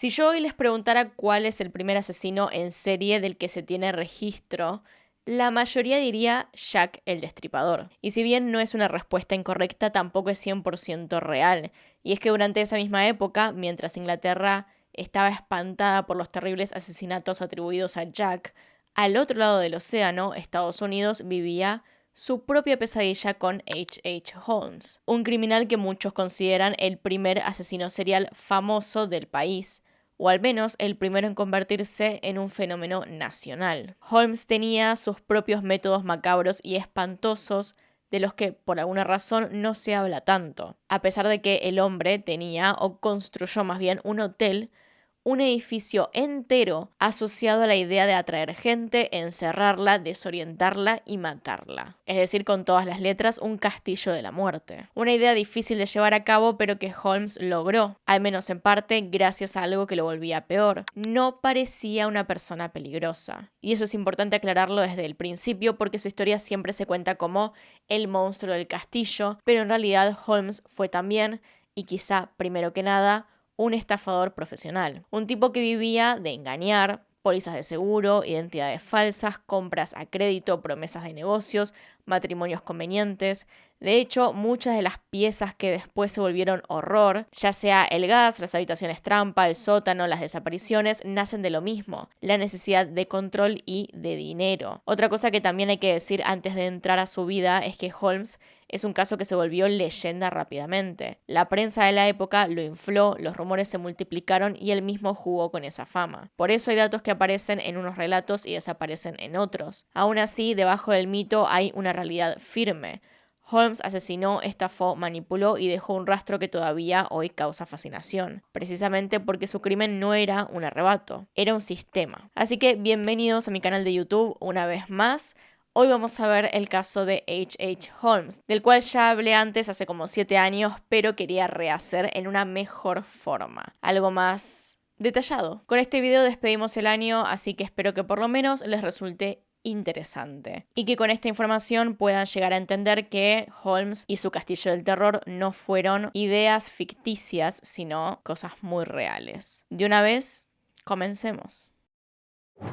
Si yo hoy les preguntara cuál es el primer asesino en serie del que se tiene registro, la mayoría diría Jack el Destripador. Y si bien no es una respuesta incorrecta, tampoco es 100% real. Y es que durante esa misma época, mientras Inglaterra estaba espantada por los terribles asesinatos atribuidos a Jack, al otro lado del océano, Estados Unidos vivía su propia pesadilla con H.H. Holmes, un criminal que muchos consideran el primer asesino serial famoso del país, o al menos el primero en convertirse en un fenómeno nacional. Holmes tenía sus propios métodos macabros y espantosos de los que por alguna razón no se habla tanto, a pesar de que el hombre tenía o construyó más bien un hotel, un edificio entero asociado a la idea de atraer gente, encerrarla, desorientarla y matarla. Es decir, con todas las letras, un castillo de la muerte. Una idea difícil de llevar a cabo, pero que Holmes logró, al menos en parte, gracias a algo que lo volvía peor. No parecía una persona peligrosa. Y eso es importante aclararlo desde el principio, porque su historia siempre se cuenta como el monstruo del castillo, pero en realidad Holmes fue también, y quizá primero que nada, un estafador profesional. Un tipo que vivía de engañar, pólizas de seguro, identidades falsas, compras a crédito, promesas de negocios, matrimonios convenientes. De hecho, muchas de las piezas que después se volvieron horror, ya sea el gas, las habitaciones trampa, el sótano, las desapariciones, nacen de lo mismo, la necesidad de control y de dinero. Otra cosa que también hay que decir antes de entrar a su vida es que Holmes es un caso que se volvió leyenda rápidamente. La prensa de la época lo infló, los rumores se multiplicaron y él mismo jugó con esa fama. Por eso hay datos que aparecen en unos relatos y desaparecen en otros. Aún así, debajo del mito hay una realidad firme. Holmes asesinó, estafó, manipuló y dejó un rastro que todavía hoy causa fascinación, precisamente porque su crimen no era un arrebato, era un sistema. Así que bienvenidos a mi canal de YouTube una vez más. Hoy vamos a ver el caso de H.H. Holmes, del cual ya hablé antes hace como 7 años, pero quería rehacer en una mejor forma, algo más detallado. Con este video despedimos el año, así que espero que por lo menos les resulte interesante y que con esta información puedan llegar a entender que Holmes y su castillo del terror no fueron ideas ficticias, sino cosas muy reales. De una vez, comencemos.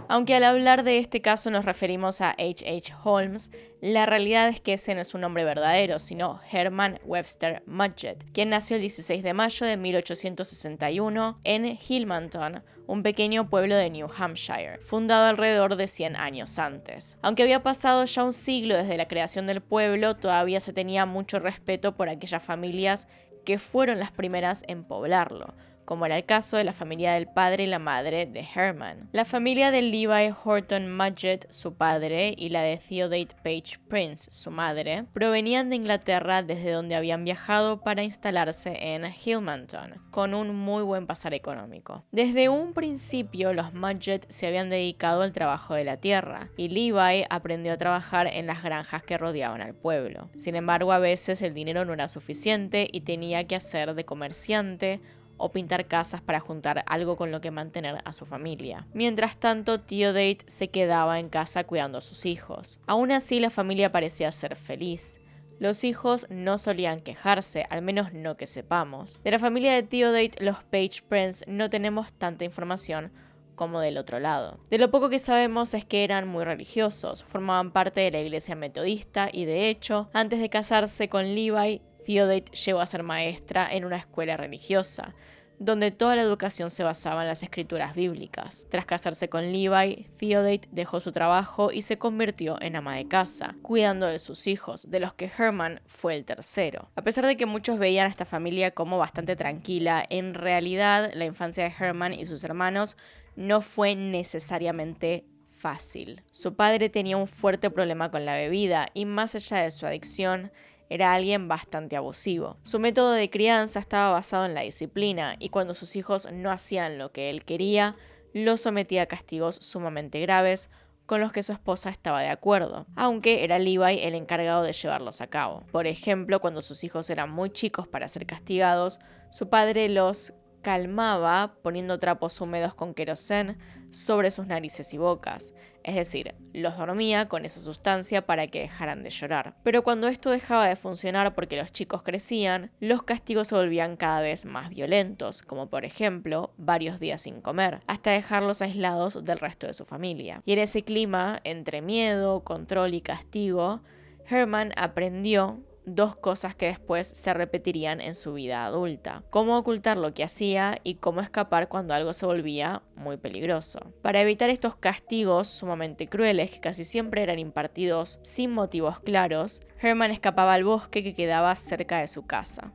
Aunque al hablar de este caso nos referimos a H.H. Holmes, la realidad es que ese no es un nombre verdadero, sino Herman Webster Mudgett, quien nació el 16 de mayo de 1861 en Hillmanton, un pequeño pueblo de New Hampshire, fundado alrededor de 100 años antes. Aunque había pasado ya un siglo desde la creación del pueblo, todavía se tenía mucho respeto por aquellas familias que fueron las primeras en poblarlo, como era el caso de la familia del padre y la madre de Herman. La familia de Levi Horton Mudgett, su padre, y la de Theodate Page Prince, su madre, provenían de Inglaterra, desde donde habían viajado para instalarse en Hillmanton, con un muy buen pasar económico. Desde un principio, los Mudgett se habían dedicado al trabajo de la tierra, y Levi aprendió a trabajar en las granjas que rodeaban al pueblo. Sin embargo, a veces el dinero no era suficiente y tenía que hacer de comerciante o pintar casas para juntar algo con lo que mantener a su familia. Mientras tanto, Theodate se quedaba en casa cuidando a sus hijos. Aún así, la familia parecía ser feliz. Los hijos no solían quejarse, al menos no que sepamos. De la familia de Theodate, los Page Prince, no tenemos tanta información como del otro lado. De lo poco que sabemos es que eran muy religiosos, formaban parte de la iglesia metodista y de hecho, antes de casarse con Levi, Theodate llegó a ser maestra en una escuela religiosa, donde toda la educación se basaba en las escrituras bíblicas. Tras casarse con Levi, Theodate dejó su trabajo y se convirtió en ama de casa, cuidando de sus hijos, de los que Herman fue el tercero. A pesar de que muchos veían a esta familia como bastante tranquila, en realidad la infancia de Herman y sus hermanos no fue necesariamente fácil. Su padre tenía un fuerte problema con la bebida y más allá de su adicción, era alguien bastante abusivo. Su método de crianza estaba basado en la disciplina y cuando sus hijos no hacían lo que él quería, los sometía a castigos sumamente graves con los que su esposa estaba de acuerdo, aunque era Levi el encargado de llevarlos a cabo. Por ejemplo, cuando sus hijos eran muy chicos para ser castigados, su padre los calmaba poniendo trapos húmedos con querosén sobre sus narices y bocas, es decir, los dormía con esa sustancia para que dejaran de llorar. Pero cuando esto dejaba de funcionar porque los chicos crecían, los castigos se volvían cada vez más violentos, como por ejemplo, varios días sin comer, hasta dejarlos aislados del resto de su familia. Y en ese clima, entre miedo, control y castigo, Herman aprendió dos cosas que después se repetirían en su vida adulta: cómo ocultar lo que hacía y cómo escapar cuando algo se volvía muy peligroso. Para evitar estos castigos sumamente crueles que casi siempre eran impartidos sin motivos claros, Herman escapaba al bosque que quedaba cerca de su casa.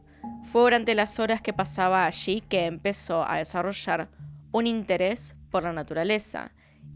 Fue durante las horas que pasaba allí que empezó a desarrollar un interés por la naturaleza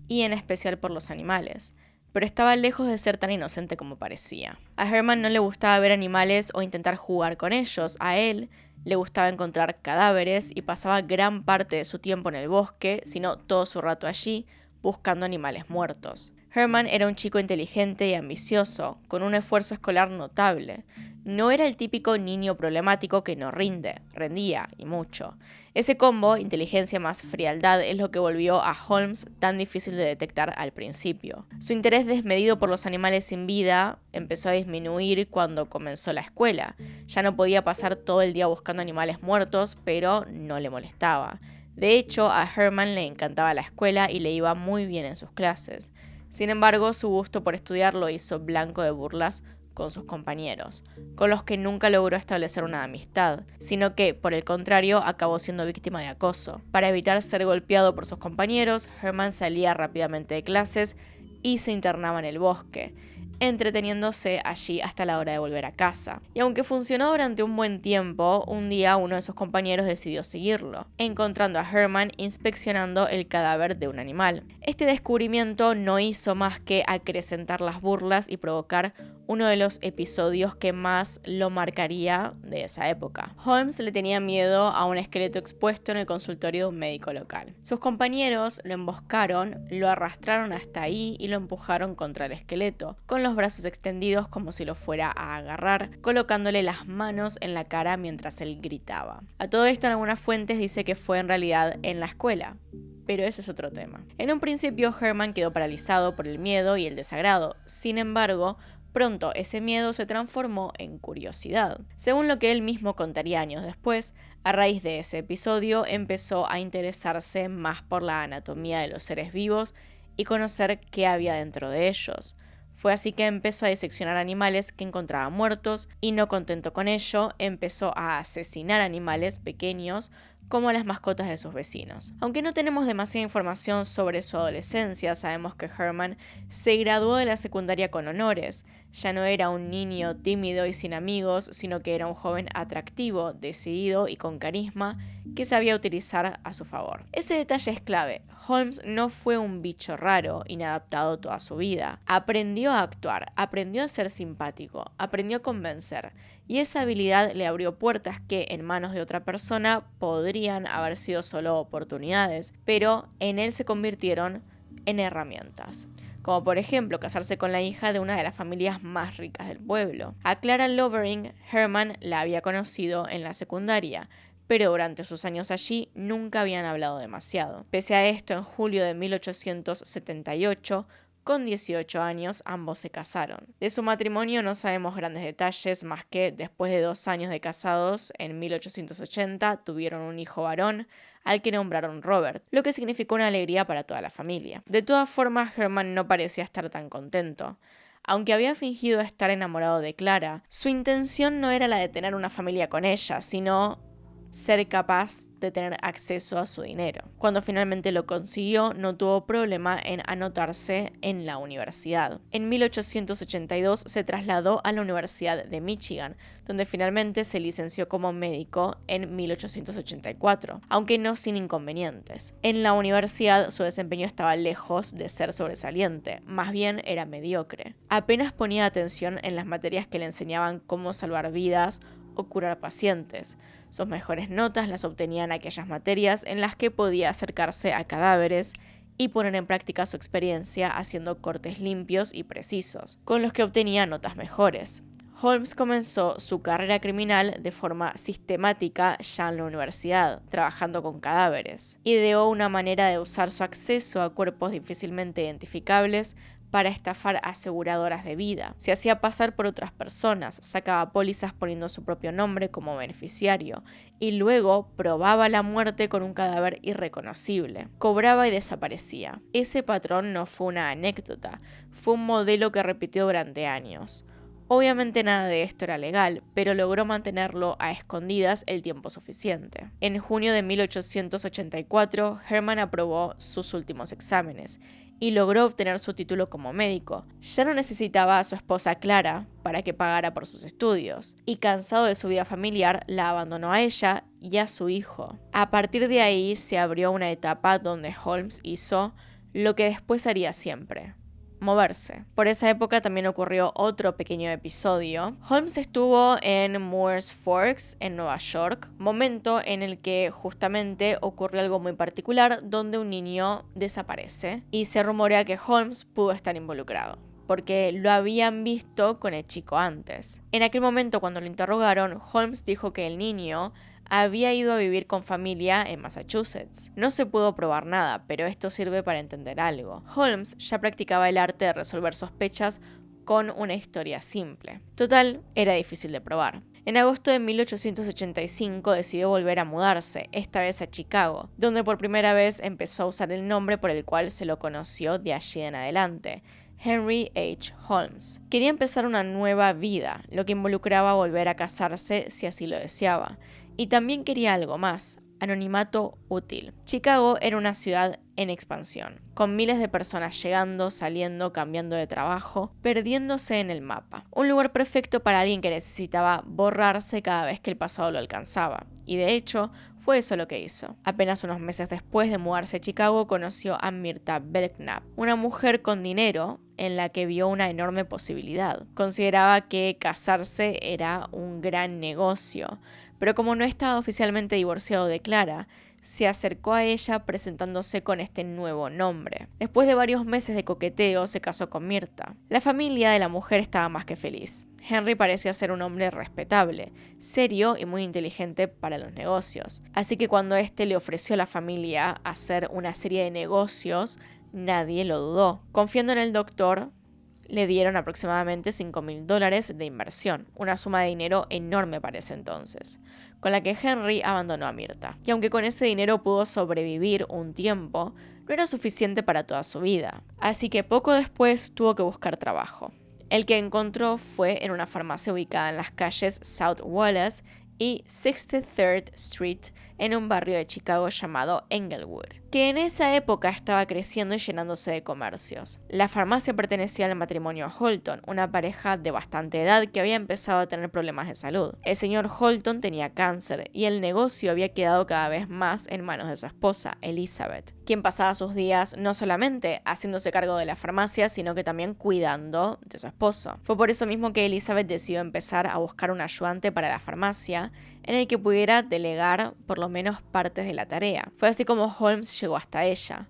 y en especial por los animales, pero estaba lejos de ser tan inocente como parecía. A Herman no le gustaba ver animales o intentar jugar con ellos. A él le gustaba encontrar cadáveres y pasaba gran parte de su tiempo en el bosque, si no todo su rato allí, buscando animales muertos. Herman era un chico inteligente y ambicioso, con un esfuerzo escolar notable. No era el típico niño problemático que no rendía, y mucho. Ese combo, inteligencia más frialdad, es lo que volvió a Holmes tan difícil de detectar al principio. Su interés desmedido por los animales sin vida empezó a disminuir cuando comenzó la escuela. Ya no podía pasar todo el día buscando animales muertos, pero no le molestaba. De hecho, a Herman le encantaba la escuela y le iba muy bien en sus clases. Sin embargo, su gusto por estudiar lo hizo blanco de burlas con sus compañeros, con los que nunca logró establecer una amistad, sino que, por el contrario, acabó siendo víctima de acoso. Para evitar ser golpeado por sus compañeros, Herman salía rápidamente de clases y se internaba en el bosque, entreteniéndose allí hasta la hora de volver a casa. Y aunque funcionó durante un buen tiempo, un día uno de sus compañeros decidió seguirlo, encontrando a Herman inspeccionando el cadáver de un animal. Este descubrimiento no hizo más que acrecentar las burlas y provocar uno de los episodios que más lo marcaría de esa época. Holmes le tenía miedo a un esqueleto expuesto en el consultorio de un médico local. Sus compañeros lo emboscaron, lo arrastraron hasta ahí y lo empujaron contra el esqueleto, con los brazos extendidos como si lo fuera a agarrar, colocándole las manos en la cara mientras él gritaba. A todo esto, en algunas fuentes dice que fue en realidad en la escuela, pero ese es otro tema. En un principio, Herman quedó paralizado por el miedo y el desagrado. Sin embargo, pronto ese miedo se transformó en curiosidad. Según lo que él mismo contaría años después, a raíz de ese episodio empezó a interesarse más por la anatomía de los seres vivos y conocer qué había dentro de ellos. Fue así que empezó a diseccionar animales que encontraba muertos y, no contento con ello, empezó a asesinar animales pequeños como las mascotas de sus vecinos. Aunque no tenemos demasiada información sobre su adolescencia, sabemos que Herman se graduó de la secundaria con honores. Ya no era un niño tímido y sin amigos, sino que era un joven atractivo, decidido y con carisma que sabía utilizar a su favor. Ese detalle es clave. Holmes no fue un bicho raro, inadaptado toda su vida. Aprendió a actuar, aprendió a ser simpático, aprendió a convencer. Y esa habilidad le abrió puertas que, en manos de otra persona, podrían haber sido solo oportunidades, pero en él se convirtieron en herramientas. Como por ejemplo, casarse con la hija de una de las familias más ricas del pueblo. A Clara Lovering, Herman la había conocido en la secundaria, pero durante sus años allí nunca habían hablado demasiado. Pese a esto, en julio de 1878, con 18 años, ambos se casaron. De su matrimonio no sabemos grandes detalles, más que después de 2 años de casados, en 1880, tuvieron un hijo varón, al que nombraron Robert, lo que significó una alegría para toda la familia. De todas formas, Herman no parecía estar tan contento. Aunque había fingido estar enamorado de Clara, su intención no era la de tener una familia con ella, sino ser capaz de tener acceso a su dinero. Cuando finalmente lo consiguió, no tuvo problema en anotarse en la universidad. En 1882 se trasladó a la Universidad de Michigan, donde finalmente se licenció como médico en 1884, aunque no sin inconvenientes. En la universidad su desempeño estaba lejos de ser sobresaliente, más bien era mediocre. Apenas ponía atención en las materias que le enseñaban cómo salvar vidas o curar pacientes. Sus mejores notas las obtenía en aquellas materias en las que podía acercarse a cadáveres y poner en práctica su experiencia haciendo cortes limpios y precisos, con los que obtenía notas mejores. Holmes comenzó su carrera criminal de forma sistemática ya en la universidad, trabajando con cadáveres. Ideó una manera de usar su acceso a cuerpos difícilmente identificables para estafar aseguradoras de vida. Se hacía pasar por otras personas, sacaba pólizas poniendo su propio nombre como beneficiario y luego probaba la muerte con un cadáver irreconocible. Cobraba y desaparecía. Ese patrón no fue una anécdota, fue un modelo que repitió durante años. Obviamente nada de esto era legal, pero logró mantenerlo a escondidas el tiempo suficiente. En junio de 1884, Herman aprobó sus últimos exámenes y logró obtener su título como médico. Ya no necesitaba a su esposa Clara para que pagara por sus estudios, y cansado de su vida familiar, la abandonó a ella y a su hijo. A partir de ahí se abrió una etapa donde Holmes hizo lo que después haría siempre: moverse. Por esa época también ocurrió otro pequeño episodio. Holmes estuvo en Moores Forks, en Nueva York, momento en el que justamente ocurrió algo muy particular donde un niño desaparece y se rumorea que Holmes pudo estar involucrado, porque lo habían visto con el chico antes. En aquel momento, cuando lo interrogaron, Holmes dijo que el niño había ido a vivir con familia en Massachusetts. No se pudo probar nada, pero esto sirve para entender algo. Holmes ya practicaba el arte de resolver sospechas con una historia simple. Total, era difícil de probar. En agosto de 1885 decidió volver a mudarse, esta vez a Chicago, donde por primera vez empezó a usar el nombre por el cual se lo conoció de allí en adelante: Henry H. Holmes. Quería empezar una nueva vida, lo que involucraba volver a casarse si así lo deseaba. Y también quería algo más: anonimato útil. Chicago era una ciudad en expansión, con miles de personas llegando, saliendo, cambiando de trabajo, perdiéndose en el mapa. Un lugar perfecto para alguien que necesitaba borrarse cada vez que el pasado lo alcanzaba. Y de hecho, fue eso lo que hizo. Apenas unos meses después de mudarse a Chicago, conoció a Myrta Belknap, una mujer con dinero en la que vio una enorme posibilidad. Consideraba que casarse era un gran negocio, pero como no estaba oficialmente divorciado de Clara, se acercó a ella presentándose con este nuevo nombre. Después de varios meses de coqueteo, se casó con Myrta. La familia de la mujer estaba más que feliz. Henry parecía ser un hombre respetable, serio y muy inteligente para los negocios. Así que cuando este le ofreció a la familia hacer una serie de negocios, nadie lo dudó. Confiando en el doctor, le dieron aproximadamente $5,000 de inversión, una suma de dinero enorme para ese entonces, con la que Henry abandonó a Myrta. Y aunque con ese dinero pudo sobrevivir un tiempo, no era suficiente para toda su vida. Así que poco después tuvo que buscar trabajo. El que encontró fue en una farmacia ubicada en las calles South Wallace y 63rd Street, en un barrio de Chicago llamado Englewood, que en esa época estaba creciendo y llenándose de comercios. La farmacia pertenecía al matrimonio Holton, una pareja de bastante edad que había empezado a tener problemas de salud. El señor Holton tenía cáncer y el negocio había quedado cada vez más en manos de su esposa, Elizabeth, quien pasaba sus días no solamente haciéndose cargo de la farmacia, sino que también cuidando de su esposo. Fue por eso mismo que Elizabeth decidió empezar a buscar un ayudante para la farmacia en el que pudiera delegar por lo menos partes de la tarea. Fue así como Holmes llegó hasta ella.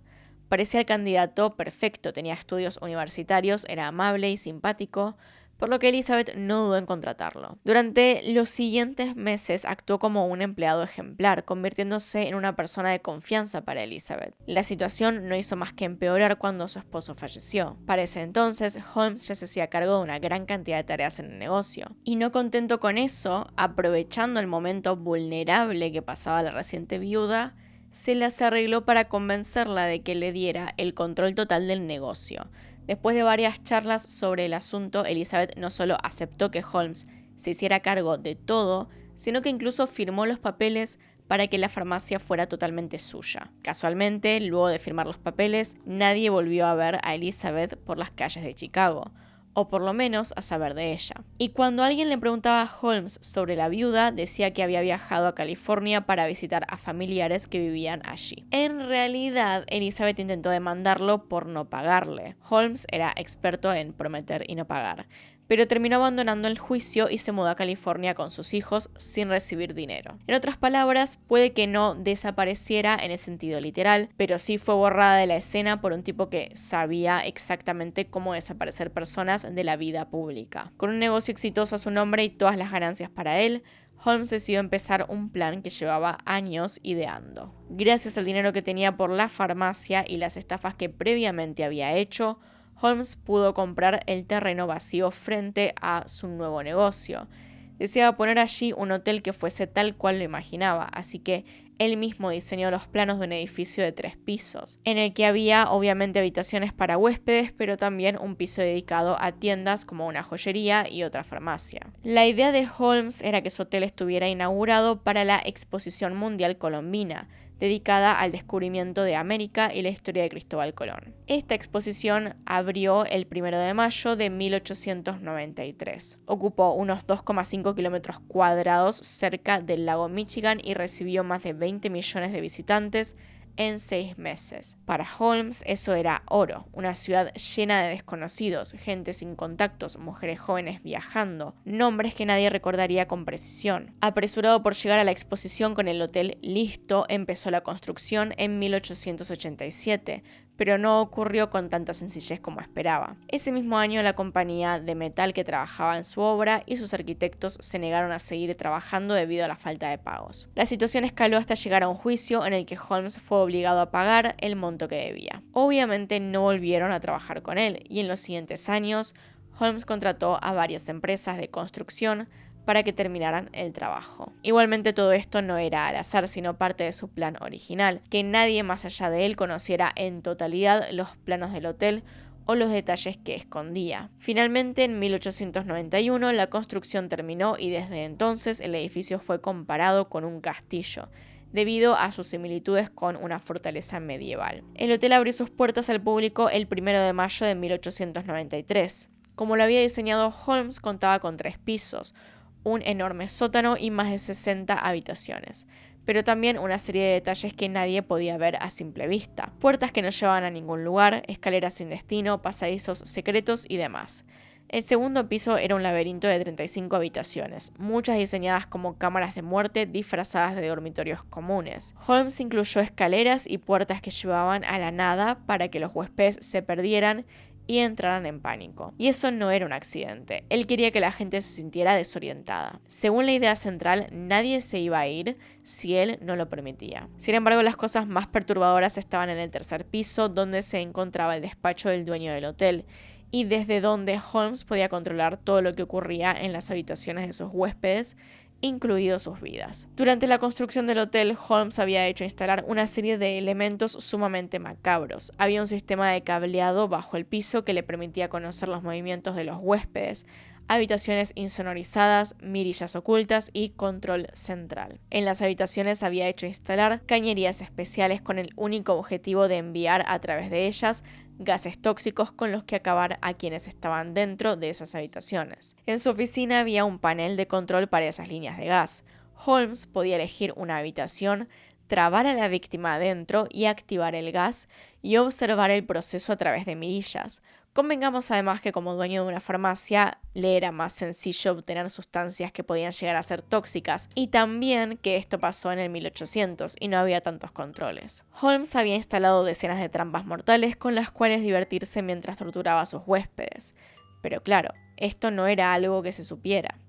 Parecía el candidato perfecto, tenía estudios universitarios, era amable y simpático, por lo que Elizabeth no dudó en contratarlo. Durante los siguientes meses actuó como un empleado ejemplar, convirtiéndose en una persona de confianza para Elizabeth. La situación no hizo más que empeorar cuando su esposo falleció. Para ese entonces, Holmes ya se hacía cargo de una gran cantidad de tareas en el negocio. Y no contento con eso, aprovechando el momento vulnerable que pasaba la reciente viuda, se las arregló para convencerla de que le diera el control total del negocio. Después de varias charlas sobre el asunto, Elizabeth no solo aceptó que Holmes se hiciera cargo de todo, sino que incluso firmó los papeles para que la farmacia fuera totalmente suya. Casualmente, luego de firmar los papeles, nadie volvió a ver a Elizabeth por las calles de Chicago, o por lo menos a saber de ella. Y cuando alguien le preguntaba a Holmes sobre la viuda, decía que había viajado a California para visitar a familiares que vivían allí. En realidad, Elizabeth intentó demandarlo por no pagarle. Holmes era experto en prometer y no pagar, pero terminó abandonando el juicio y se mudó a California con sus hijos sin recibir dinero. En otras palabras, puede que no desapareciera en el sentido literal, pero sí fue borrada de la escena por un tipo que sabía exactamente cómo desaparecer personas de la vida pública. Con un negocio exitoso a su nombre y todas las ganancias para él, Holmes decidió empezar un plan que llevaba años ideando. Gracias al dinero que tenía por la farmacia y las estafas que previamente había hecho, Holmes pudo comprar el terreno vacío frente a su nuevo negocio. Deseaba poner allí un hotel que fuese tal cual lo imaginaba, así que él mismo diseñó los planos de un edificio de 3 pisos, en el que había obviamente habitaciones para huéspedes, pero también un piso dedicado a tiendas como una joyería y otra farmacia. La idea de Holmes era que su hotel estuviera inaugurado para la Exposición Mundial Colombina, dedicada al descubrimiento de América y la historia de Cristóbal Colón. Esta exposición abrió el 1 de mayo de 1893. Ocupó unos 2,5 kilómetros cuadrados cerca del lago Michigan y recibió más de 20 millones de visitantes en 6 meses. Para Holmes eso era oro, una ciudad llena de desconocidos, gente sin contactos, mujeres jóvenes viajando, nombres que nadie recordaría con precisión. Apresurado por llegar a la exposición con el hotel listo, empezó la construcción en 1887, pero no ocurrió con tanta sencillez como esperaba. Ese mismo año la compañía de metal que trabajaba en su obra y sus arquitectos se negaron a seguir trabajando debido a la falta de pagos. La situación escaló hasta llegar a un juicio en el que Holmes fue obligado a pagar el monto que debía. Obviamente no volvieron a trabajar con él y en los siguientes años Holmes contrató a varias empresas de construcción para que terminaran el trabajo. Igualmente todo esto no era al azar, sino parte de su plan original, que nadie más allá de él conociera en totalidad los planos del hotel o los detalles que escondía. Finalmente, en 1891, la construcción terminó y desde entonces el edificio fue comparado con un castillo, debido a sus similitudes con una fortaleza medieval. El hotel abrió sus puertas al público el 1 de mayo de 1893. Como lo había diseñado Holmes, contaba con 3 pisos, un enorme sótano y más de 60 habitaciones, pero también una serie de detalles que nadie podía ver a simple vista. Puertas que no llevaban a ningún lugar, escaleras sin destino, pasadizos secretos y demás. El segundo piso era un laberinto de 35 habitaciones, muchas diseñadas como cámaras de muerte disfrazadas de dormitorios comunes. Holmes incluyó escaleras y puertas que llevaban a la nada para que los huéspedes se perdieran y entraran en pánico. Y eso no era un accidente. Él quería que la gente se sintiera desorientada. Según la idea central, nadie se iba a ir si él no lo permitía. Sin embargo, las cosas más perturbadoras estaban en el 3er piso, donde se encontraba el despacho del dueño del hotel, y desde donde Holmes podía controlar todo lo que ocurría en las habitaciones de sus huéspedes, incluidos sus vidas. Durante la construcción del hotel, Holmes había hecho instalar una serie de elementos sumamente macabros. Había un sistema de cableado bajo el piso que le permitía conocer los movimientos de los huéspedes, habitaciones insonorizadas, mirillas ocultas y control central. En las habitaciones había hecho instalar cañerías especiales con el único objetivo de enviar a través de ellas gases tóxicos con los que acabar a quienes estaban dentro de esas habitaciones. En su oficina había un panel de control para esas líneas de gas. Holmes podía elegir una habitación, trabar a la víctima adentro y activar el gas y observar el proceso a través de mirillas. Convengamos además que como dueño de una farmacia le era más sencillo obtener sustancias que podían llegar a ser tóxicas, y también que esto pasó en el 1800 y no había tantos controles. Holmes había instalado decenas de trampas mortales con las cuales divertirse mientras torturaba a sus huéspedes. Pero claro, esto no era algo que se supiera.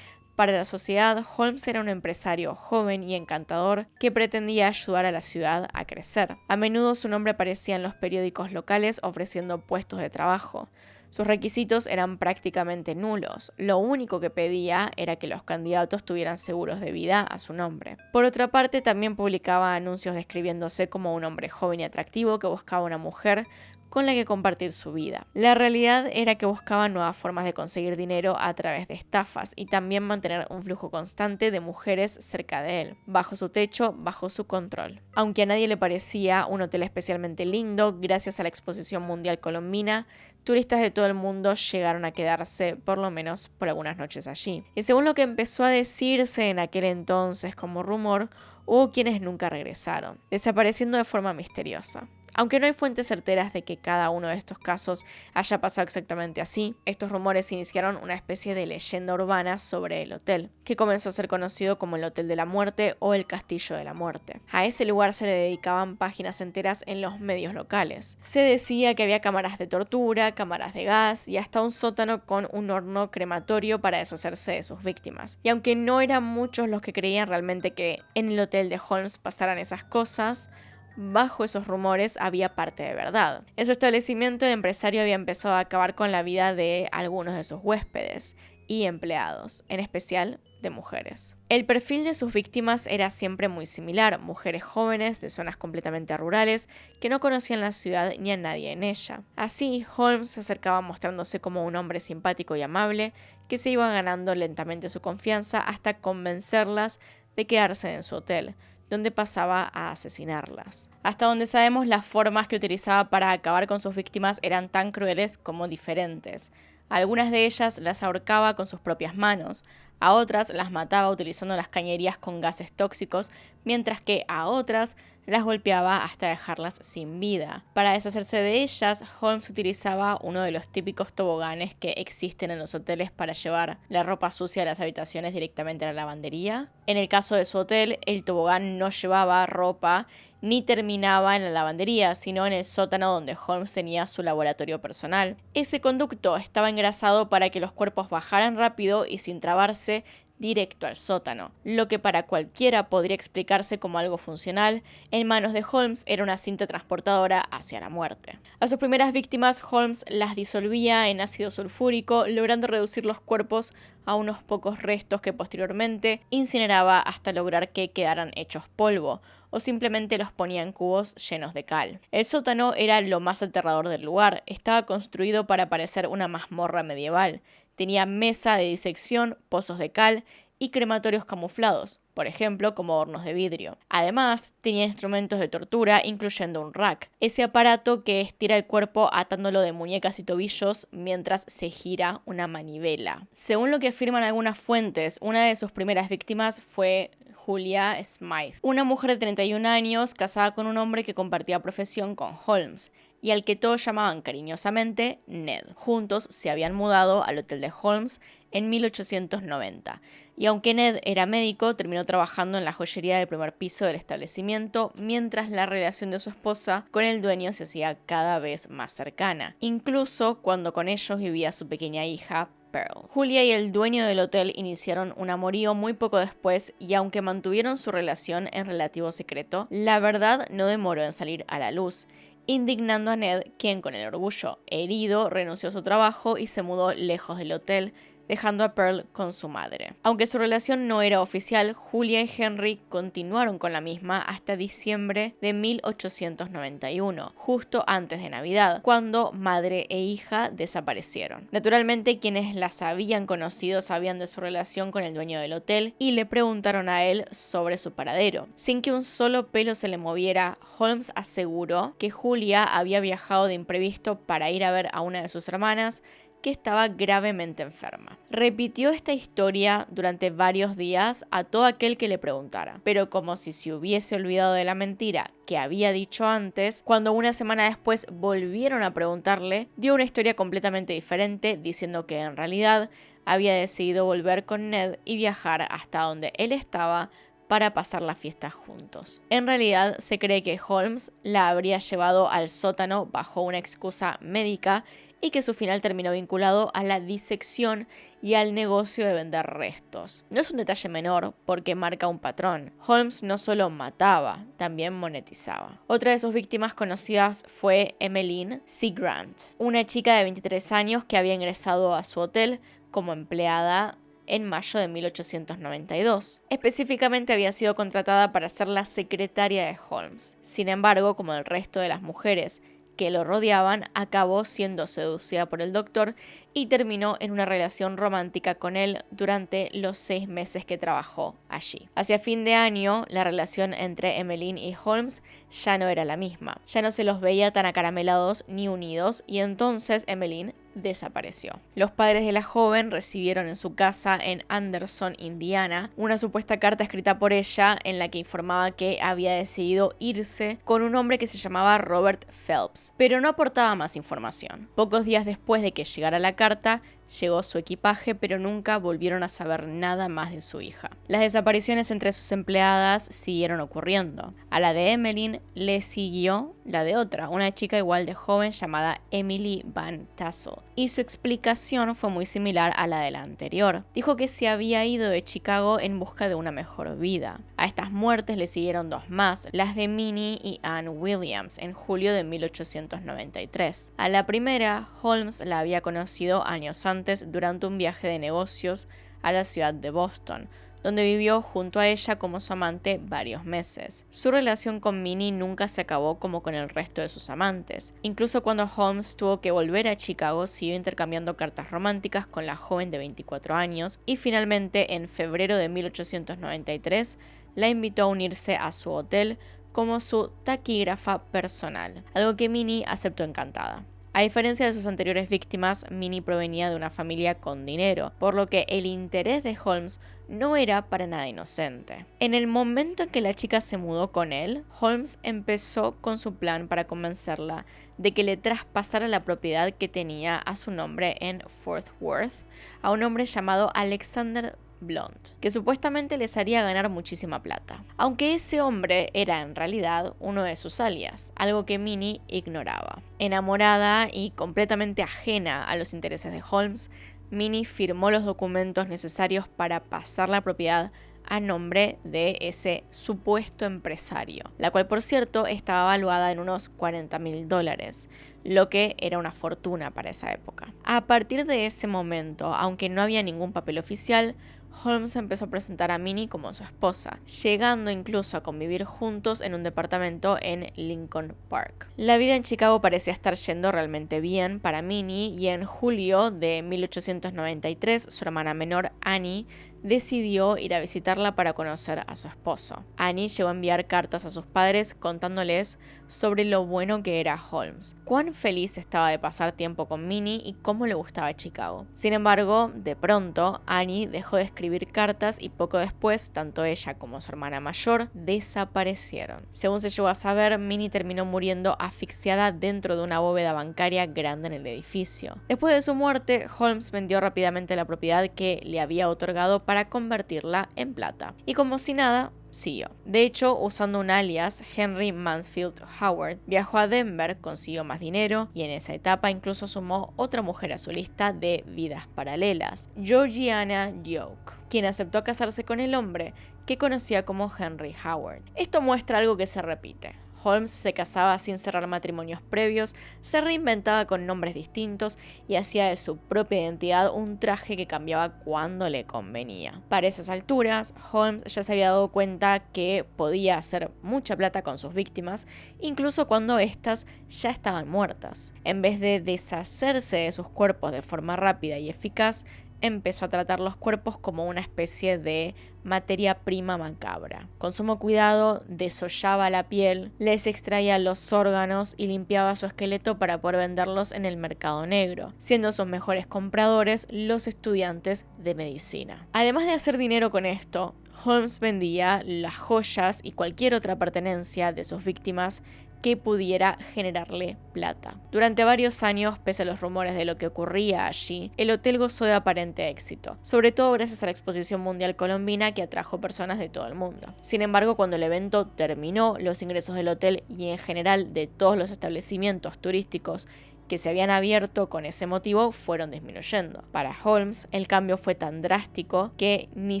Para la sociedad, Holmes era un empresario joven y encantador que pretendía ayudar a la ciudad a crecer. A menudo su nombre aparecía en los periódicos locales ofreciendo puestos de trabajo. Sus requisitos eran prácticamente nulos. Lo único que pedía era que los candidatos tuvieran seguros de vida a su nombre. Por otra parte, también publicaba anuncios describiéndose como un hombre joven y atractivo que buscaba una mujer con la que compartir su vida. La realidad era que buscaba nuevas formas de conseguir dinero a través de estafas y también mantener un flujo constante de mujeres cerca de él, bajo su techo, bajo su control. Aunque a nadie le parecía un hotel especialmente lindo, gracias a la Exposición Mundial Colombina, turistas de todo el mundo llegaron a quedarse por lo menos por algunas noches allí. Y según lo que empezó a decirse en aquel entonces como rumor, hubo quienes nunca regresaron, desapareciendo de forma misteriosa. Aunque no hay fuentes certeras de que cada uno de estos casos haya pasado exactamente así, estos rumores iniciaron una especie de leyenda urbana sobre el hotel, que comenzó a ser conocido como el Hotel de la Muerte o el Castillo de la Muerte. A ese lugar se le dedicaban páginas enteras en los medios locales. Se decía que había cámaras de tortura, cámaras de gas y hasta un sótano con un horno crematorio para deshacerse de sus víctimas. Y aunque no eran muchos los que creían realmente que en el hotel de Holmes pasaran esas cosas, bajo esos rumores había parte de verdad. En su establecimiento, el empresario había empezado a acabar con la vida de algunos de sus huéspedes y empleados, en especial de mujeres. El perfil de sus víctimas era siempre muy similar: mujeres jóvenes de zonas completamente rurales que no conocían la ciudad ni a nadie en ella. Así, Holmes se acercaba mostrándose como un hombre simpático y amable que se iba ganando lentamente su confianza hasta convencerlas de quedarse en su hotel, donde pasaba a asesinarlas. Hasta donde sabemos, las formas que utilizaba para acabar con sus víctimas eran tan crueles como diferentes. Algunas de ellas las ahorcaba con sus propias manos, a otras las mataba utilizando las cañerías con gases tóxicos, mientras que a otras las golpeaba hasta dejarlas sin vida. Para deshacerse de ellas, Holmes utilizaba uno de los típicos toboganes que existen en los hoteles para llevar la ropa sucia a las habitaciones directamente a la lavandería. En el caso de su hotel, el tobogán no llevaba ropa ni terminaba en la lavandería, sino en el sótano donde Holmes tenía su laboratorio personal. Ese conducto estaba engrasado para que los cuerpos bajaran rápido y sin trabarse directo al sótano, lo que para cualquiera podría explicarse como algo funcional. En manos de Holmes era una cinta transportadora hacia la muerte. A sus primeras víctimas, Holmes las disolvía en ácido sulfúrico, logrando reducir los cuerpos a unos pocos restos que posteriormente incineraba hasta lograr que quedaran hechos polvo, o simplemente los ponía en cubos llenos de cal. El sótano era lo más aterrador del lugar. Estaba construido para parecer una mazmorra medieval. Tenía mesa de disección, pozos de cal y crematorios camuflados, por ejemplo, como hornos de vidrio. Además, tenía instrumentos de tortura, incluyendo un rack, ese aparato que estira el cuerpo atándolo de muñecas y tobillos mientras se gira una manivela. Según lo que afirman algunas fuentes, una de sus primeras víctimas fue Julia Smythe, una mujer de 31 años casada con un hombre que compartía profesión con Holmes y al que todos llamaban cariñosamente Ned. Juntos se habían mudado al hotel de Holmes en 1890, y aunque Ned era médico, terminó trabajando en la joyería del primer piso del establecimiento, mientras la relación de su esposa con el dueño se hacía cada vez más cercana, incluso cuando con ellos vivía su pequeña hija, Pearl. Julia y el dueño del hotel iniciaron un amorío muy poco después, y aunque mantuvieron su relación en relativo secreto, la verdad no demoró en salir a la luz, indignando a Ned, quien con el orgullo herido renunció a su trabajo y se mudó lejos del hotel, dejando a Pearl con su madre. Aunque su relación no era oficial, Julia y Henry continuaron con la misma hasta diciembre de 1891, justo antes de Navidad, cuando madre e hija desaparecieron. Naturalmente, quienes las habían conocido sabían de su relación con el dueño del hotel y le preguntaron a él sobre su paradero. Sin que un solo pelo se le moviera, Holmes aseguró que Julia había viajado de imprevisto para ir a ver a una de sus hermanas, que estaba gravemente enferma. Repitió esta historia durante varios días a todo aquel que le preguntara, pero como si se hubiese olvidado de la mentira que había dicho antes, cuando una semana después volvieron a preguntarle, dio una historia completamente diferente, diciendo que en realidad había decidido volver con Ned y viajar hasta donde él estaba para pasar la fiesta juntos. En realidad, se cree que Holmes la habría llevado al sótano bajo una excusa médica y que su final terminó vinculado a la disección y al negocio de vender restos. No es un detalle menor porque marca un patrón. Holmes no solo mataba, también monetizaba. Otra de sus víctimas conocidas fue Emmeline C. Grant, una chica de 23 años que había ingresado a su hotel como empleada en mayo de 1892. Específicamente había sido contratada para ser la secretaria de Holmes. Sin embargo, como el resto de las mujeres que lo rodeaban, acabó siendo seducida por el doctor y terminó en una relación romántica con él durante los 6 meses que trabajó allí. Hacia fin de año, la relación entre Emmeline y Holmes ya no era la misma. Ya no se los veía tan acaramelados ni unidos, y entonces Emmeline desapareció. Los padres de la joven recibieron en su casa en Anderson, Indiana, una supuesta carta escrita por ella en la que informaba que había decidido irse con un hombre que se llamaba Robert Phelps, pero no aportaba más información. Pocos días después de que llegara la carta, llegó su equipaje, pero nunca volvieron a saber nada más de su hija. Las desapariciones entre sus empleadas siguieron ocurriendo. A la de Emmeline le siguió la de otra, una chica igual de joven llamada Emily Van Tassel, y su explicación fue muy similar a la de la anterior. Dijo que se había ido de Chicago en busca de una mejor vida. A estas muertes le siguieron dos más, las de Minnie y Ann Williams, en julio de 1893. A la primera, Holmes la había conocido años antes durante un viaje de negocios a la ciudad de Boston, donde vivió junto a ella como su amante varios meses. Su relación con Minnie nunca se acabó como con el resto de sus amantes. Incluso cuando Holmes tuvo que volver a Chicago, siguió intercambiando cartas románticas con la joven de 24 años y finalmente en febrero de 1893 la invitó a unirse a su hotel como su taquígrafa personal, algo que Minnie aceptó encantada. A diferencia de sus anteriores víctimas, Minnie provenía de una familia con dinero, por lo que el interés de Holmes no era para nada inocente. En el momento en que la chica se mudó con él, Holmes empezó con su plan para convencerla de que le traspasara la propiedad que tenía a su nombre en Fort Worth a un hombre llamado Alexander Blunt, que supuestamente les haría ganar muchísima plata. Aunque ese hombre era en realidad uno de sus alias, algo que Minnie ignoraba. Enamorada y completamente ajena a los intereses de Holmes, Minnie firmó los documentos necesarios para pasar la propiedad a nombre de ese supuesto empresario, la cual por cierto estaba valuada en unos $40,000, lo que era una fortuna para esa época. A partir de ese momento, aunque no había ningún papel oficial, Holmes empezó a presentar a Minnie como su esposa, llegando incluso a convivir juntos en un departamento en Lincoln Park. La vida en Chicago parecía estar yendo realmente bien para Minnie y en julio de 1893 su hermana menor Annie decidió ir a visitarla para conocer a su esposo. Annie llegó a enviar cartas a sus padres contándoles sobre lo bueno que era Holmes, cuán feliz estaba de pasar tiempo con Minnie y cómo le gustaba Chicago. Sin embargo, de pronto, Annie dejó de escribir cartas y poco después, tanto ella como su hermana mayor desaparecieron. Según se llegó a saber, Minnie terminó muriendo asfixiada dentro de una bóveda bancaria grande en el edificio. Después de su muerte, Holmes vendió rápidamente la propiedad que le había otorgado para convertirla en plata. Y como si nada, siguió. De hecho, usando un alias, Henry Mansfield Howard viajó a Denver, consiguió más dinero y en esa etapa incluso sumó otra mujer a su lista de vidas paralelas, Georgiana Duke, quien aceptó casarse con el hombre que conocía como Henry Howard. Esto muestra algo que se repite. Holmes se casaba sin cerrar matrimonios previos, se reinventaba con nombres distintos y hacía de su propia identidad un traje que cambiaba cuando le convenía. Para esas alturas, Holmes ya se había dado cuenta que podía hacer mucha plata con sus víctimas, incluso cuando éstas ya estaban muertas. En vez de deshacerse de sus cuerpos de forma rápida y eficaz, empezó a tratar los cuerpos como una especie de materia prima macabra. Con sumo cuidado, desollaba la piel, les extraía los órganos y limpiaba su esqueleto para poder venderlos en el mercado negro, siendo sus mejores compradores los estudiantes de medicina. Además de hacer dinero con esto, Holmes vendía las joyas y cualquier otra pertenencia de sus víctimas que pudiera generarle plata. Durante varios años, pese a los rumores de lo que ocurría allí, el hotel gozó de aparente éxito, sobre todo gracias a la Exposición Mundial Colombina que atrajo personas de todo el mundo. Sin embargo, cuando el evento terminó, los ingresos del hotel y en general de todos los establecimientos turísticos que se habían abierto con ese motivo fueron disminuyendo. Para Holmes, el cambio fue tan drástico que ni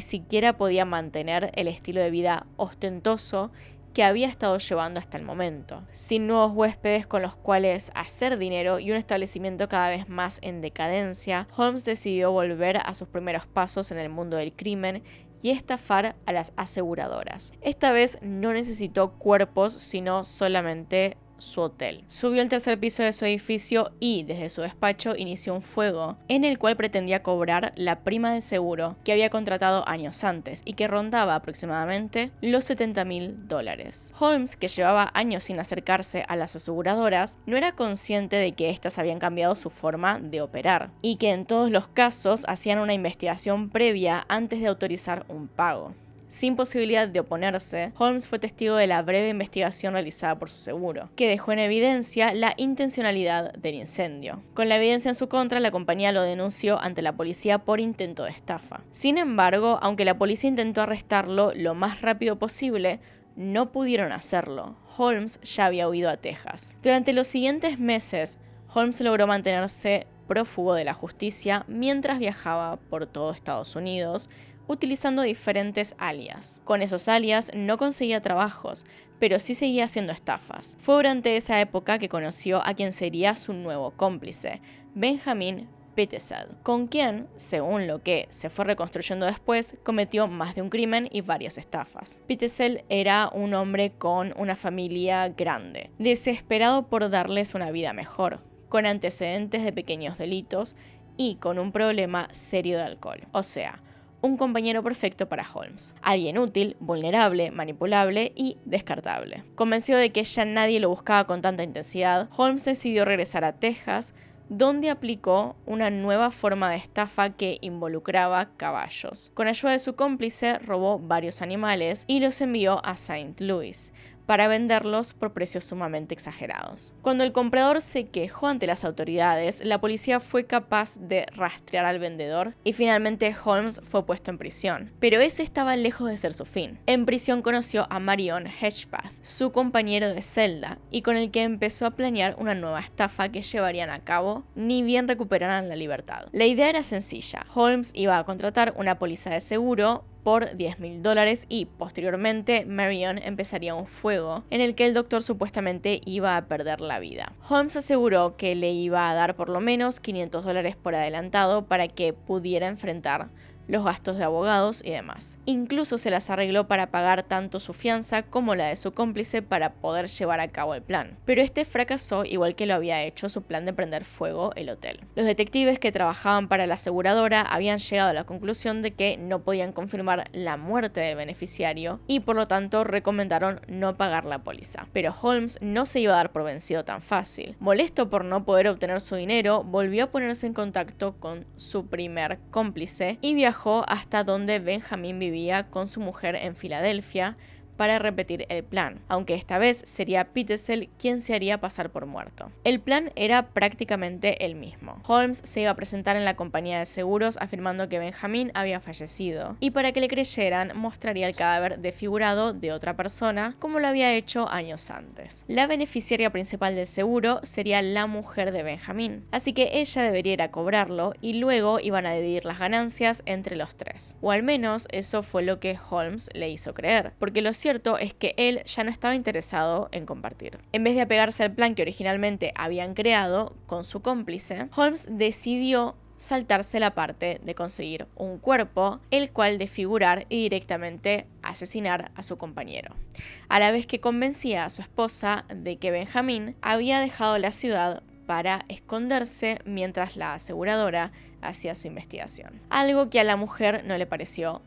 siquiera podía mantener el estilo de vida ostentoso que había estado llevando hasta el momento. Sin nuevos huéspedes con los cuales hacer dinero y un establecimiento cada vez más en decadencia, Holmes decidió volver a sus primeros pasos en el mundo del crimen y estafar a las aseguradoras. Esta vez no necesitó cuerpos, sino solamente su hotel. Subió al tercer piso de su edificio y, desde su despacho, inició un fuego en el cual pretendía cobrar la prima de seguro que había contratado años antes y que rondaba aproximadamente los $70.000. Holmes, que llevaba años sin acercarse a las aseguradoras, no era consciente de que éstas habían cambiado su forma de operar y que en todos los casos hacían una investigación previa antes de autorizar un pago. Sin posibilidad de oponerse, Holmes fue testigo de la breve investigación realizada por su seguro, que dejó en evidencia la intencionalidad del incendio. Con la evidencia en su contra, la compañía lo denunció ante la policía por intento de estafa. Sin embargo, aunque la policía intentó arrestarlo lo más rápido posible, no pudieron hacerlo. Holmes ya había huido a Texas. Durante los siguientes meses, Holmes logró mantenerse prófugo de la justicia mientras viajaba por todo Estados Unidos, utilizando diferentes alias. Con esos alias no conseguía trabajos, pero sí seguía haciendo estafas. Fue durante esa época que conoció a quien sería su nuevo cómplice, Benjamin Pitezel, con quien, según lo que se fue reconstruyendo después, cometió más de un crimen y varias estafas. Pitezel era un hombre con una familia grande, desesperado por darles una vida mejor, con antecedentes de pequeños delitos y con un problema serio de alcohol. O sea, un compañero perfecto para Holmes. Alguien útil, vulnerable, manipulable y descartable. Convencido de que ya nadie lo buscaba con tanta intensidad, Holmes decidió regresar a Texas, donde aplicó una nueva forma de estafa que involucraba caballos. Con ayuda de su cómplice, robó varios animales y los envió a St. Louis para venderlos por precios sumamente exagerados. Cuando el comprador se quejó ante las autoridades, la policía fue capaz de rastrear al vendedor y finalmente Holmes fue puesto en prisión. Pero ese estaba lejos de ser su fin. En prisión conoció a Marion Hedgepath, su compañero de celda, y con el que empezó a planear una nueva estafa que llevarían a cabo ni bien recuperaran la libertad. La idea era sencilla. Holmes iba a contratar una póliza de seguro por $10.000 y posteriormente Marion empezaría un fuego en el que el doctor supuestamente iba a perder la vida. Holmes aseguró que le iba a dar por lo menos $500 por adelantado para que pudiera enfrentar los gastos de abogados y demás. Incluso se las arregló para pagar tanto su fianza como la de su cómplice para poder llevar a cabo el plan. Pero este fracasó igual que lo había hecho su plan de prender fuego el hotel. Los detectives que trabajaban para la aseguradora habían llegado a la conclusión de que no podían confirmar la muerte del beneficiario y por lo tanto recomendaron no pagar la póliza. Pero Holmes no se iba a dar por vencido tan fácil. Molesto por no poder obtener su dinero, volvió a ponerse en contacto con su primer cómplice y viajó hasta donde Benjamin vivía con su mujer en Filadelfia para repetir el plan, aunque esta vez sería Pitezel quien se haría pasar por muerto. El plan era prácticamente el mismo. Holmes se iba a presentar en la compañía de seguros afirmando que Benjamin había fallecido, y para que le creyeran mostraría el cadáver desfigurado de otra persona, como lo había hecho años antes. La beneficiaria principal del seguro sería la mujer de Benjamin, así que ella debería ir a cobrarlo y luego iban a dividir las ganancias entre los tres. O al menos eso fue lo que Holmes le hizo creer, porque lo cierto es que él ya no estaba interesado en compartir. En vez de apegarse al plan que originalmente habían creado con su cómplice, Holmes decidió saltarse la parte de conseguir un cuerpo, el cual desfigurar y directamente asesinar a su compañero, a la vez que convencía a su esposa de que Benjamin había dejado la ciudad para esconderse mientras la aseguradora hacía su investigación. Algo que a la mujer no le pareció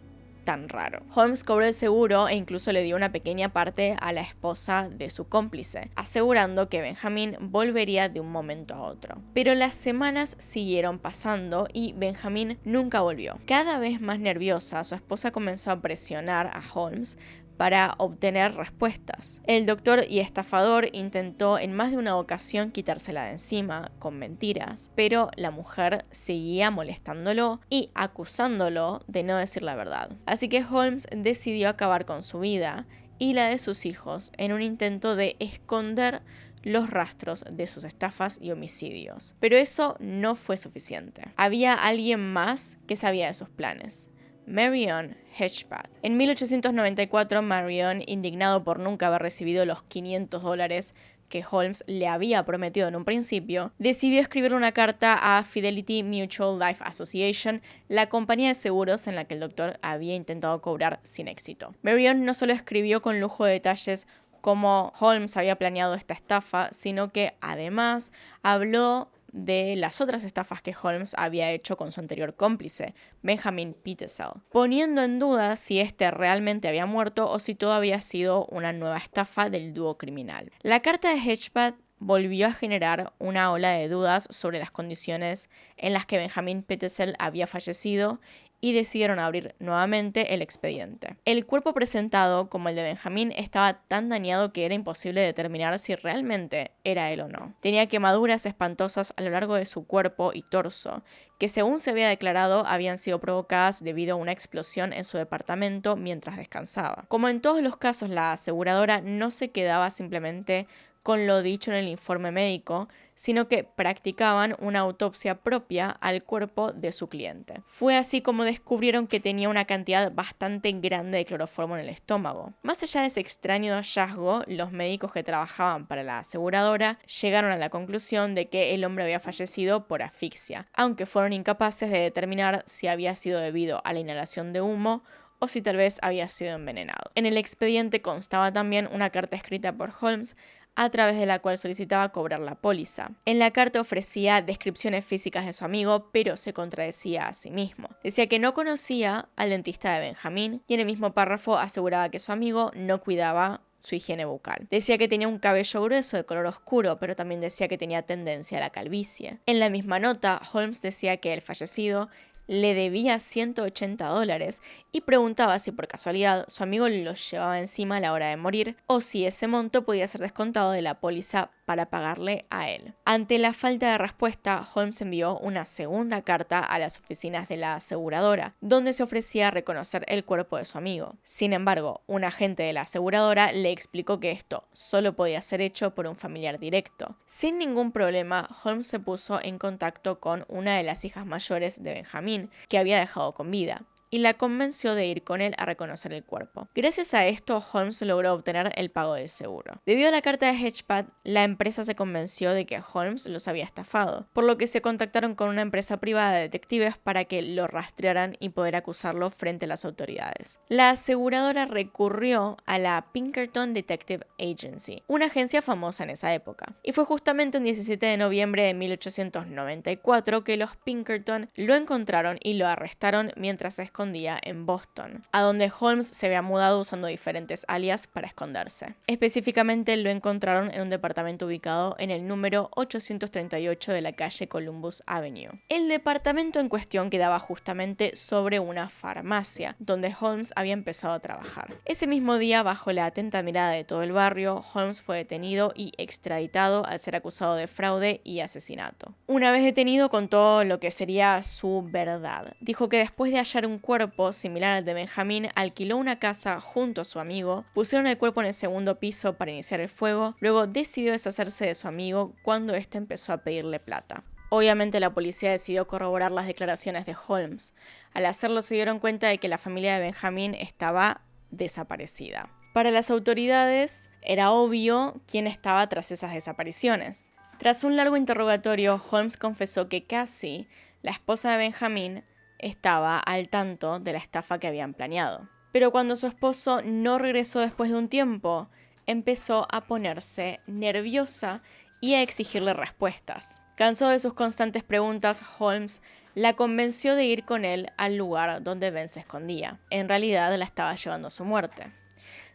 tan raro. Holmes cobró el seguro e incluso le dio una pequeña parte a la esposa de su cómplice, asegurando que Benjamin volvería de un momento a otro. Pero las semanas siguieron pasando y Benjamin nunca volvió. Cada vez más nerviosa, su esposa comenzó a presionar a Holmes para obtener respuestas. El doctor y estafador intentó en más de una ocasión quitársela de encima con mentiras, pero la mujer seguía molestándolo y acusándolo de no decir la verdad. Así que Holmes decidió acabar con su vida y la de sus hijos en un intento de esconder los rastros de sus estafas y homicidios. Pero eso no fue suficiente. Había alguien más que sabía de sus planes: Marion Hedgepath. En 1894, Marion, indignado por nunca haber recibido los $500 que Holmes le había prometido en un principio, decidió escribir una carta a Fidelity Mutual Life Association, la compañía de seguros en la que el doctor había intentado cobrar sin éxito. Marion no solo escribió con lujo de detalles cómo Holmes había planeado esta estafa, sino que además habló de las otras estafas que Holmes había hecho con su anterior cómplice, Benjamin Pitezel, poniendo en duda si este realmente había muerto o si todo había sido una nueva estafa del dúo criminal. La carta de Hedgepad volvió a generar una ola de dudas sobre las condiciones en las que Benjamin Pitezel había fallecido y decidieron abrir nuevamente el expediente. El cuerpo presentado, como el de Benjamin, estaba tan dañado que era imposible determinar si realmente era él o no. Tenía quemaduras espantosas a lo largo de su cuerpo y torso, que según se había declarado habían sido provocadas debido a una explosión en su departamento mientras descansaba. Como en todos los casos, la aseguradora no se quedaba simplemente con lo dicho en el informe médico, sino que practicaban una autopsia propia al cuerpo de su cliente. Fue así como descubrieron que tenía una cantidad bastante grande de cloroformo en el estómago. Más allá de ese extraño hallazgo, los médicos que trabajaban para la aseguradora llegaron a la conclusión de que el hombre había fallecido por asfixia, aunque fueron incapaces de determinar si había sido debido a la inhalación de humo o si tal vez había sido envenenado. En el expediente constaba también una carta escrita por Holmes a través de la cual solicitaba cobrar la póliza. En la carta ofrecía descripciones físicas de su amigo, pero se contradecía a sí mismo. Decía que no conocía al dentista de Benjamin y en el mismo párrafo aseguraba que su amigo no cuidaba su higiene bucal. Decía que tenía un cabello grueso de color oscuro, pero también decía que tenía tendencia a la calvicie. En la misma nota, Holmes decía que el fallecido le debía $180 y preguntaba si por casualidad su amigo lo llevaba encima a la hora de morir o si ese monto podía ser descontado de la póliza para pagarle a él. Ante la falta de respuesta, Holmes envió una segunda carta a las oficinas de la aseguradora, donde se ofrecía reconocer el cuerpo de su amigo. Sin embargo, un agente de la aseguradora le explicó que esto solo podía ser hecho por un familiar directo. Sin ningún problema, Holmes se puso en contacto con una de las hijas mayores de Benjamin, que había dejado con vida, y la convenció de ir con él a reconocer el cuerpo. Gracias a esto, Holmes logró obtener el pago del seguro. Debido a la carta de Hedgepad, la empresa se convenció de que Holmes los había estafado, por lo que se contactaron con una empresa privada de detectives para que lo rastrearan y poder acusarlo frente a las autoridades. La aseguradora recurrió a la Pinkerton Detective Agency, una agencia famosa en esa época. Y fue justamente un 17 de noviembre de 1894 que los Pinkerton lo encontraron y lo arrestaron mientras se escondía en Boston, a donde Holmes se había mudado usando diferentes alias para esconderse. Específicamente lo encontraron en un departamento ubicado en el número 838 de la calle Columbus Avenue. El departamento en cuestión quedaba justamente sobre una farmacia, donde Holmes había empezado a trabajar. Ese mismo día, bajo la atenta mirada de todo el barrio, Holmes fue detenido y extraditado al ser acusado de fraude y asesinato. Una vez detenido, contó lo que sería su verdad. Dijo que después de hallar un cuerpo similar al de Benjamin, alquiló una casa junto a su amigo, pusieron el cuerpo en el segundo piso para iniciar el fuego, luego decidió deshacerse de su amigo cuando éste empezó a pedirle plata. Obviamente la policía decidió corroborar las declaraciones de Holmes. Al hacerlo se dieron cuenta de que la familia de Benjamin estaba desaparecida. Para las autoridades era obvio quién estaba tras esas desapariciones. Tras un largo interrogatorio, Holmes confesó que Cassie, la esposa de Benjamin, estaba al tanto de la estafa que habían planeado. Pero cuando su esposo no regresó después de un tiempo, empezó a ponerse nerviosa y a exigirle respuestas. Cansado de sus constantes preguntas, Holmes la convenció de ir con él al lugar donde Ben se escondía. En realidad la estaba llevando a su muerte.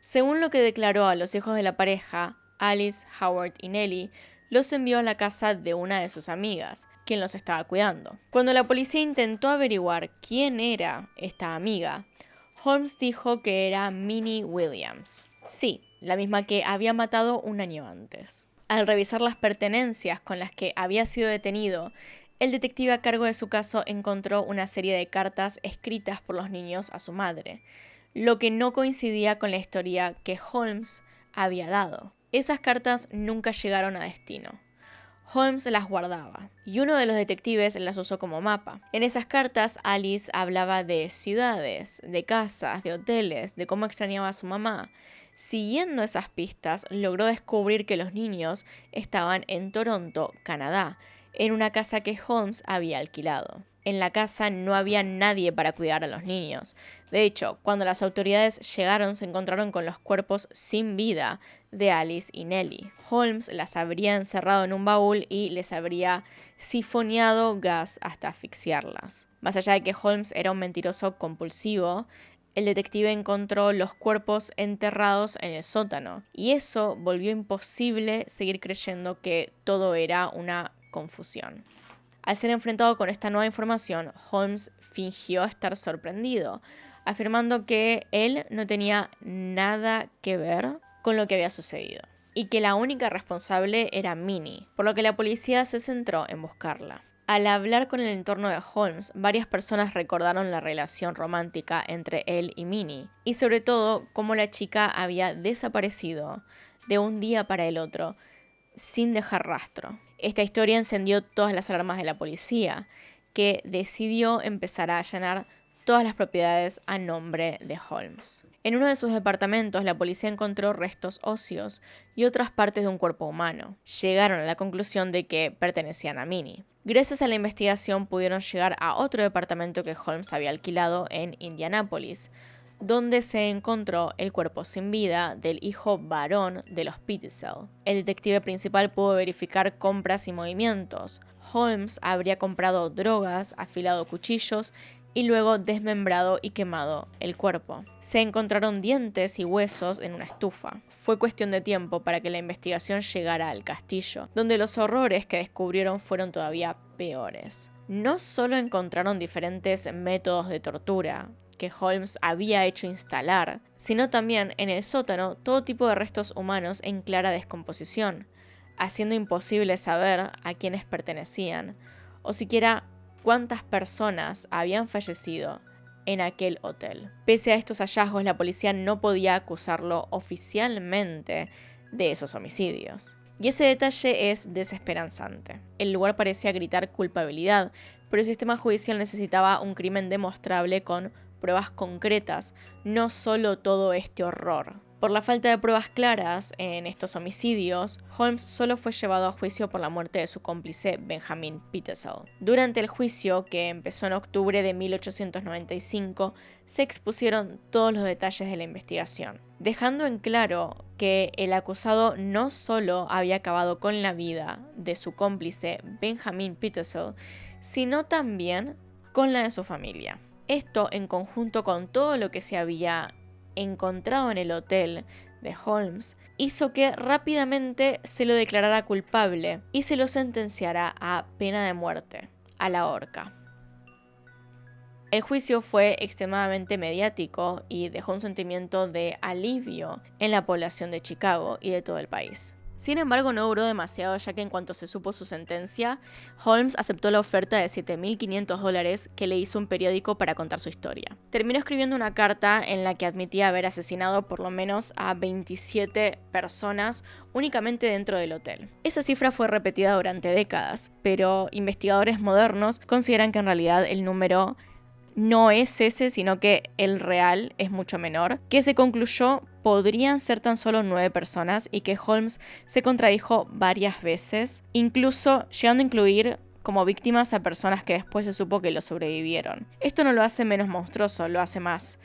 Según lo que declaró a los hijos de la pareja, Alice, Howard y Nellie, los envió a la casa de una de sus amigas, quien los estaba cuidando. Cuando la policía intentó averiguar quién era esta amiga, Holmes dijo que era Minnie Williams. Sí, la misma que había matado un año antes. Al revisar las pertenencias con las que había sido detenido, el detective a cargo de su caso encontró una serie de cartas escritas por los niños a su madre, lo que no coincidía con la historia que Holmes había dado. Esas cartas nunca llegaron a destino. Holmes las guardaba, y uno de los detectives las usó como mapa. En esas cartas, Alice hablaba de ciudades, de casas, de hoteles, de cómo extrañaba a su mamá. Siguiendo esas pistas, logró descubrir que los niños estaban en Toronto, Canadá, en una casa que Holmes había alquilado. en la casa no había nadie para cuidar a los niños. De hecho, cuando las autoridades llegaron se encontraron con los cuerpos sin vida de Alice y Nellie. Holmes las habría encerrado en un baúl y les habría sifoneado gas hasta asfixiarlas. Más allá de que Holmes era un mentiroso compulsivo, el detective encontró los cuerpos enterrados en el sótano, y eso volvió imposible seguir creyendo que todo era una confusión. Al ser enfrentado con esta nueva información, Holmes fingió estar sorprendido, afirmando que él no tenía nada que ver con lo que había sucedido, y que la única responsable era Minnie, por lo que la policía se centró en buscarla. Al hablar con el entorno de Holmes, varias personas recordaron la relación romántica entre él y Minnie, y sobre todo cómo la chica había desaparecido de un día para el otro, sin dejar rastro. Esta historia encendió todas las alarmas de la policía, que decidió empezar a allanar todas las propiedades a nombre de Holmes. En uno de sus departamentos, la policía encontró restos óseos y otras partes de un cuerpo humano. Llegaron a la conclusión de que pertenecían a Minnie. Gracias a la investigación pudieron llegar a otro departamento que Holmes había alquilado en Indianápolis, donde se encontró el cuerpo sin vida del hijo varón de los Pitzel. El detective principal pudo verificar compras y movimientos. Holmes habría comprado drogas, afilado cuchillos y luego desmembrado y quemado el cuerpo. Se encontraron dientes y huesos en una estufa. Fue cuestión de tiempo para que la investigación llegara al castillo, donde los horrores que descubrieron fueron todavía peores. No solo encontraron diferentes métodos de tortura que Holmes había hecho instalar, sino también en el sótano todo tipo de restos humanos en clara descomposición, haciendo imposible saber a quiénes pertenecían, o siquiera cuántas personas habían fallecido en aquel hotel. Pese a estos hallazgos, la policía no podía acusarlo oficialmente de esos homicidios. Y ese detalle es desesperanzante. El lugar parecía gritar culpabilidad, pero el sistema judicial necesitaba un crimen demostrable con pruebas concretas, no solo todo este horror. Por la falta de pruebas claras en estos homicidios, Holmes solo fue llevado a juicio por la muerte de su cómplice Benjamin Pitzel. Durante el juicio, que empezó en octubre de 1895, se expusieron todos los detalles de la investigación, dejando en claro que el acusado no solo había acabado con la vida de su cómplice Benjamin Pitzel, sino también con la de su familia. Esto, en conjunto con todo lo que se había encontrado en el hotel de Holmes, hizo que rápidamente se lo declarara culpable y se lo sentenciara a pena de muerte, a la horca. El juicio fue extremadamente mediático y dejó un sentimiento de alivio en la población de Chicago y de todo el país. Sin embargo, no duró demasiado, ya que en cuanto se supo su sentencia, Holmes aceptó la oferta de $7.500 que le hizo un periódico para contar su historia. Terminó escribiendo una carta en la que admitía haber asesinado por lo menos a 27 personas únicamente dentro del hotel. Esa cifra fue repetida durante décadas, pero investigadores modernos consideran que en realidad el número no es ese, sino que el real es mucho menor, que se concluyó podrían ser tan solo 9 personas y que Holmes se contradijo varias veces, incluso llegando a incluir como víctimas a personas que después se supo que lo sobrevivieron. Esto no lo hace menos monstruoso, lo hace más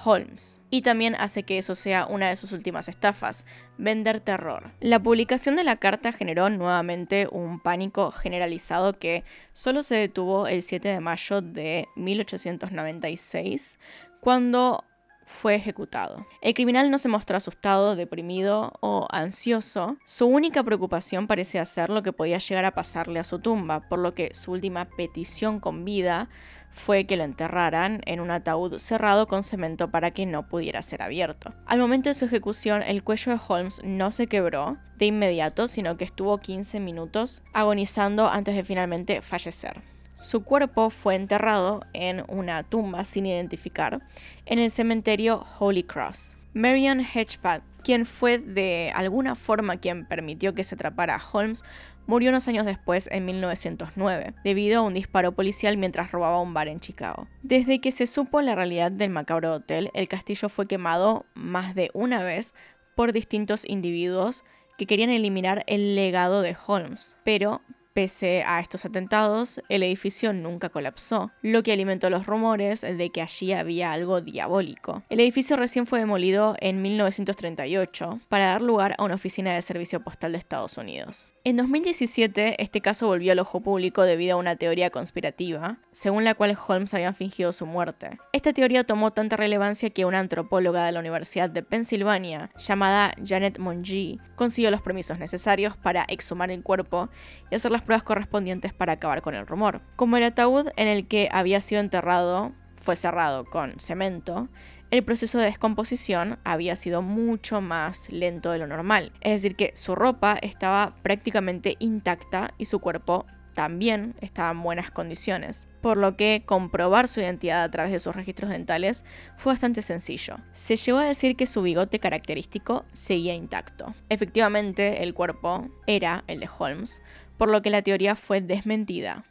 Holmes. Y también hace que eso sea una de sus últimas estafas, vender terror. La publicación de la carta generó nuevamente un pánico generalizado que solo se detuvo el 7 de mayo de 1896, cuando fue ejecutado. El criminal no se mostró asustado, deprimido o ansioso. Su única preocupación parecía ser lo que podía llegar a pasarle a su tumba, por lo que su última petición con vida fue que lo enterraran en un ataúd cerrado con cemento para que no pudiera ser abierto. Al momento de su ejecución, el cuello de Holmes no se quebró de inmediato, sino que estuvo 15 minutos agonizando antes de finalmente fallecer. Su cuerpo fue enterrado en una tumba sin identificar en el cementerio Holy Cross. Marion Hedgepeth, quien fue de alguna forma quien permitió que se atrapara a Holmes, murió unos años después, en 1909, debido a un disparo policial mientras robaba un bar en Chicago. Desde que se supo la realidad del macabro hotel, el castillo fue quemado más de una vez por distintos individuos que querían eliminar el legado de Holmes, pero Pese a estos atentados, el edificio nunca colapsó, lo que alimentó los rumores de que allí había algo diabólico. El edificio recién fue demolido en 1938 para dar lugar a una oficina de servicio postal de Estados Unidos. En 2017, este caso volvió al ojo público debido a una teoría conspirativa, según la cual Holmes había fingido su muerte. Esta teoría tomó tanta relevancia que una antropóloga de la Universidad de Pensilvania, llamada Janet Mongeau, consiguió los permisos necesarios para exhumar el cuerpo y hacer las pruebas correspondientes para acabar con el rumor. Como el ataúd en el que había sido enterrado fue cerrado con cemento, el proceso de descomposición había sido mucho más lento de lo normal. Es decir, que su ropa estaba prácticamente intacta y su cuerpo también estaba en buenas condiciones, por lo que comprobar su identidad a través de sus registros dentales fue bastante sencillo. Se llegó a decir que su bigote característico seguía intacto. Efectivamente, el cuerpo era el de Holmes, por lo que la teoría fue desmentida.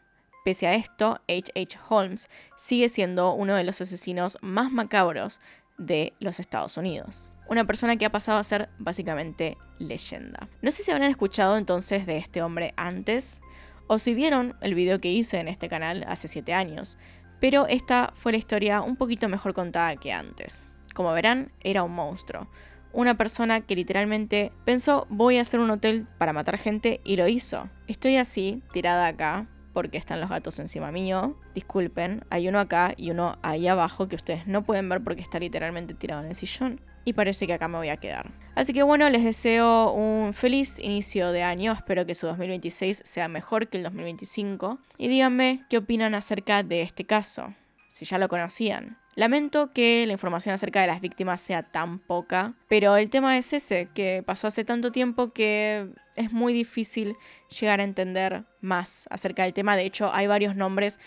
Pese a esto, H.H. Holmes sigue siendo uno de los asesinos más macabros de los Estados Unidos. Una persona que ha pasado a ser básicamente leyenda. No sé si habrán escuchado entonces de este hombre antes, o si vieron el video que hice en este canal hace 7 años, pero esta fue la historia un poquito mejor contada que antes. Como verán, era un monstruo. Una persona que literalmente pensó, voy a hacer un hotel para matar gente, y lo hizo. Estoy así, tirada acá, porque están los gatos encima mío. Disculpen, hay uno acá y uno ahí abajo que ustedes no pueden ver porque está literalmente tirado en el sillón. Y parece que acá me voy a quedar. Así que bueno, les deseo un feliz inicio de año. Espero que su 2026 sea mejor que el 2025. Y díganme qué opinan acerca de este caso, si ya lo conocían. Lamento que la información acerca de las víctimas sea tan poca, pero el tema es ese, que pasó hace tanto tiempo que es muy difícil llegar a entender más acerca del tema. De hecho, hay varios nombres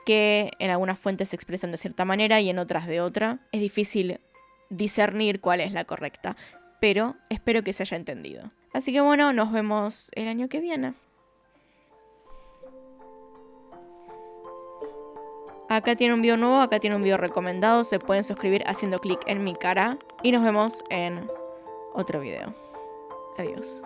que en algunas fuentes se expresan de cierta manera y en otras de otra. Es difícil discernir cuál es la correcta, pero espero que se haya entendido. Así que bueno, nos vemos el año que viene. Acá tiene un video nuevo, acá tiene un video recomendado. Se pueden suscribir haciendo clic en mi cara. Y nos vemos en otro video. Adiós.